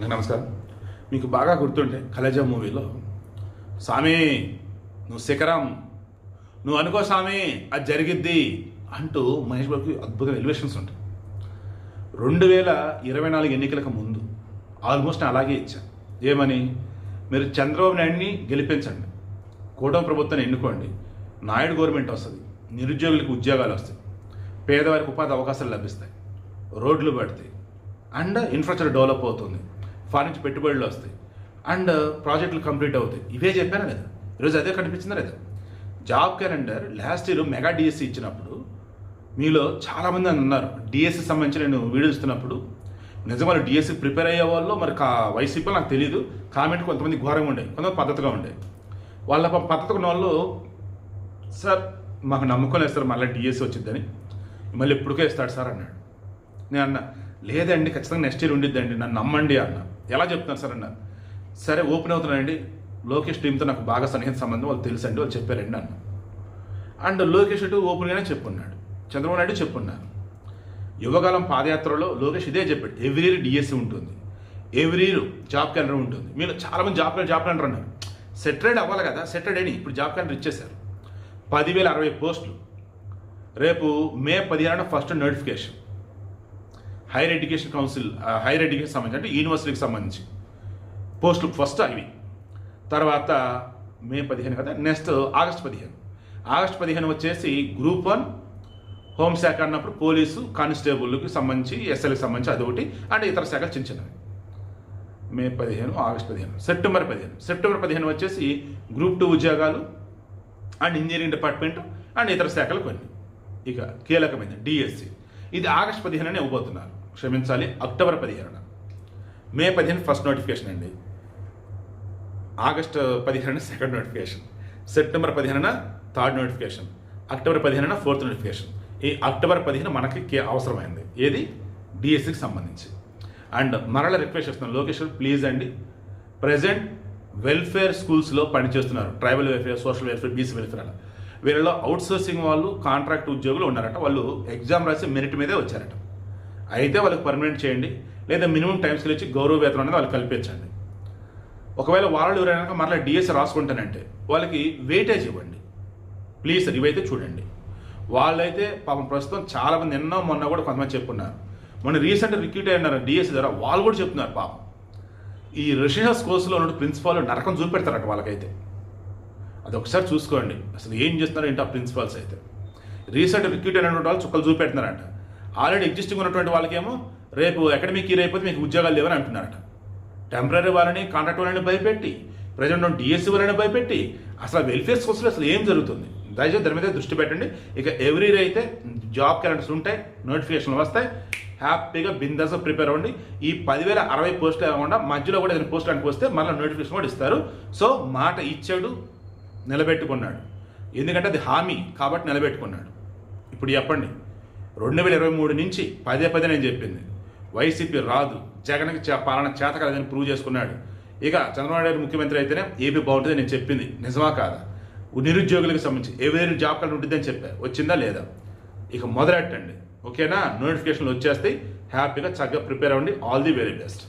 నమస్కారం. మీకు బాగా గుర్తుంటే కలేజా మూవీలో సామి నువ్వు శిఖరం, నువ్వు అనుకో సామి అది జరిగిద్ది అంటూ మహేష్ బాబుకి అద్భుతమైన ఎలివేషన్స్ ఉంటాయి. 2024 ఎన్నికలకు ముందు ఆల్మోస్ట్ నేను అలాగే ఇచ్చాను. ఏమని, మీరు చంద్రబాబు నాయుడిని గెలిపించండి, కూటమి ప్రభుత్వాన్ని ఎన్నుకోండి, నాయుడు గవర్నమెంట్ వస్తుంది, నిరుద్యోగులకు ఉద్యోగాలు వస్తాయి, పేదవారికి ఉపాధి అవకాశాలు లభిస్తాయి, రోడ్లు పడతాయి, అండ్ ఇన్ఫ్రాస్ట్రక్చర్ డెవలప్ అవుతుంది, ఫారెన్ నుంచి పెట్టుబడులు వస్తాయి, అండ్ ప్రాజెక్టులు కంప్లీట్ అవుతాయి. ఇవే చెప్పారా లేదా? ఈరోజు అదే కనిపించిందా లేదా? Job calendar last year mega DSC ఇచ్చినప్పుడు మీలో చాలామంది అని ఉన్నారు. డిఎస్సి సంబంధించి నేను వీడియో ఇస్తున్నప్పుడు నిజమైన డిఎస్సి ప్రిపేర్ అయ్యే వాళ్ళు మరి వైసీపీ నాకు తెలియదు, కామెంట్ కొంతమంది ఘోరంగా ఉండే, కొంతమంది పద్ధతిగా ఉండే. వాళ్ళ పద్ధతిగా ఉన్న వాళ్ళు, సార్ మాకు నమ్మకం లేదు సార్ మళ్ళీ డిఎస్సి వచ్చిద్దని, మళ్ళీ ఎప్పటికే ఇస్తాడు సార్ అన్నాడు. నేను అన్నా, లేదండి ఖచ్చితంగా నెక్స్ట్ ఇయర్ ఉండిద్దండి, నన్ను నమ్మండి అన్న. ఎలా చెప్తున్నారు సార్ అన్నారు. సరే ఓపెన్ అవుతున్నానండి, లోకేష్ టీంతో నాకు బాగా సన్నిహిత సంబంధం, వాళ్ళు తెలుసండి, వాళ్ళు చెప్పారండి అన్న. అండ్ లోకేష్ అటు ఓపెన్గానే చెప్పున్నాడు, చంద్రబాబు నాయుడు చెప్పున్నారు. యువకాలం పాదయాత్రలో లోకేష్ ఇదే చెప్పాడు, ఎవ్రీ ఇయర్ డిఎస్సి ఉంటుంది, ఎవ్రీ ఇయర్ జాబ్ క్యాలెండర్ ఉంటుంది. మీరు చాలామంది జాబ్ క్యాలెండర్ అన్నారు. సెటరేడ్ అవ్వాలి కదా, సెటరేడ్ అని ఇప్పుడు జాబ్ క్యాలెండర్ ఇచ్చేశారు. 10,060 పోస్టులు. రేపు మే 15 first notification. Higher education council, higher education సంబంధించి అంటే యూనివర్సిటీకి సంబంధించి పోస్టులు ఫస్ట్ అవి. తర్వాత మే 15 కదా, నెక్స్ట్ ఆగస్ట్ 15 వచ్చేసి గ్రూప్ 1 హోంశాఖ అన్నప్పుడు పోలీసు కానిస్టేబుల్కి సంబంధించి, ఎస్ఎల్కి సంబంధించి అదొకటి, అండ్ ఇతర శాఖలు చిన్న చిన్నవి. మే 15, ఆగస్ట్ 15, సెప్టెంబర్ 15 వచ్చేసి గ్రూప్ 2 ఉద్యోగాలు అండ్ ఇంజనీరింగ్ డిపార్ట్మెంట్ అండ్ ఇతర శాఖలు కొన్ని. ఇక కీలకమైన డిఎస్సి ఇది ఆగస్ట్ 15 ఇవ్వబోతున్నారు, క్షమించాలి అక్టోబర్ 15. మే 15 ఫస్ట్ నోటిఫికేషన్ అండి, August 15 second notification, September 15 third notification, October 15 fourth notification. ఈ అక్టోబర్ 15 మనకి అవసరమైంది ఏది, డిఎస్సికి సంబంధించి. అండ్ మరలా రిక్వెస్ట్ చేస్తున్నాను, లోకేష్ ప్లీజ్ అండి, ప్రజెంట్ వెల్ఫేర్ స్కూల్స్లో పనిచేస్తున్నారు, tribal welfare, social welfare, BC welfare, అలా వీళ్ళలో అవుట్సోర్సింగ్ వాళ్ళు, కాంట్రాక్ట్ ఉద్యోగులు ఉన్నారట. వాళ్ళు ఎగ్జామ్ రాసి మెరిట్ మీదే వచ్చారట. అయితే వాళ్ళకి పర్మనెంట్ చేయండి, లేదా మినిమం టైం స్కేల్ ఇచ్చి గౌరవ వేతనం అనేది వాళ్ళకి కల్పించండి. ఒకవేళ వాళ్ళు ఎవరైనా మరలా డిఎస్సి రాసుకుంటానంటే వాళ్ళకి వెయిటేజ్ ఇవ్వండి ప్లీజ్ సార్. ఇవైతే చూడండి. వాళ్ళైతే పాపం ప్రస్తుతం చాలామంది నిన్న మొన్న కూడా కొంతమంది చెప్పున్నారు, మొన్న రీసెంట్ రిక్రూట్ అయినారు డిఎస్సి ద్వారా, వాళ్ళు కూడా చెప్తున్నారు పాపం ఈ రెసిడెన్షియల్ కోర్సులో ఉన్న ప్రిన్సిపాల్ నరకం చూపెడతారట వాళ్ళకైతే. అది ఒకసారి చూసుకోండి, అసలు ఏం చేస్తున్నారు ఏంటి ఆ ప్రిన్సిపాల్స్. అయితే రీసెంట్ రిక్రూట్ అయినటువంటి వాళ్ళు చుక్కలు చూపెడుతున్నారంట. ఆల్రెడీ ఎగ్జిస్టింగ్ ఉన్నటువంటి వాళ్ళకేమో రేపు అకాడమిక్ ఇయర్ అయిపోతే మీకు ఉద్యోగాలు లేవని అంటున్నారట. టెంపరీ వాళ్ళని, కాంట్రాక్ట్ వాళ్ళని భయపెట్టి, ప్రజెంట్ డిఎస్సి వాళ్ళని భయపెట్టి, అసలు వెల్ఫేర్ సోర్స్లో అసలు ఏం జరుగుతుంది, దయచేసి దాని మీద దృష్టి పెట్టండి. ఇక ఎవ్రీ ఇయర్ అయితే జాబ్ క్యాలెండర్స్ ఉంటాయి, నోటిఫికేషన్లు వస్తాయి, హ్యాపీగా బిందాస్గా ప్రిపేర్ అవ్వండి. ఈ 10,060 పోస్టులు కాకుండా మధ్యలో కూడా ఏదైనా పోస్టులు అనుకు వస్తే మళ్ళీ నోటిఫికేషన్ కూడా ఇస్తారు. సో మాట ఇచ్చాడు, నిలబెట్టుకున్నాడు. ఎందుకంటే అది హామీ కాబట్టి నిలబెట్టుకున్నాడు. ఇప్పుడు చెప్పండి, 2023 నుంచి పదే నేను చెప్పింది, వైసీపీ రాదు, జగన్కి పాలన చేత కాదని ప్రూవ్ చేసుకున్నాడు. ఇక చంద్రబాబు నాయుడు ముఖ్యమంత్రి అయితేనే ఏపీ బాగుంటుంది నేను చెప్పింది నిజమా కాదా? నిరుద్యోగులకు సంబంధించి ఎవరి జాబ్ కార్డు ఉంటుందని చెప్పా, వచ్చిందా లేదా? ఇక మొదలెట్టండి, ఓకేనా? నోటిఫికేషన్లు వచ్చేస్తాయి, హ్యాపీగా చక్కగా ప్రిపేర్ అవ్వండి. All the very best.